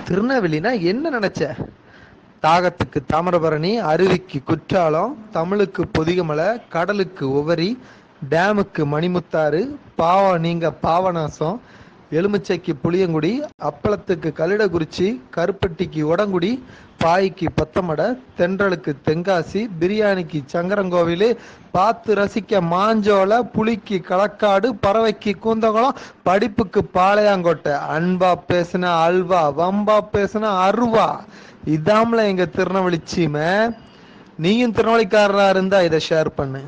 திருநெல்வேலினா என்ன நினைச்ச? தாகத்துக்கு தாமிரபரணி, அருவிக்கு குற்றாலம், தமிழுக்கு பொதிகமலை, கடலுக்கு உவரி, டேமுக்கு மணிமுத்தாறு, பாவம் நீங்க பாவநாசம், எலுமிச்சைக்கு புளியங்குடி, அப்பளத்துக்கு கலிடகுறிச்சி, கருப்பட்டிக்கு உடங்குடி, பாய்க்கு பத்தமடை, தென்றலுக்கு தென்காசி, பிரியாணிக்கு சங்கரங்கோவில், பார்த்து ரசிக்க மாஞ்சோலை, புலிக்கு களக்காடு, பறவைக்கு கூந்தகுளம், படிப்புக்கு பாளையாங்கோட்டை, அன்பா பேசுன அல்வா, வம்பா பேசுன அருவா. இதாம்ல எங்க திருநெல்வேலி சீமை. நீயும் திருநெல்வேலிக்காரரா இருந்தா இதை ஷேர் பண்ணு.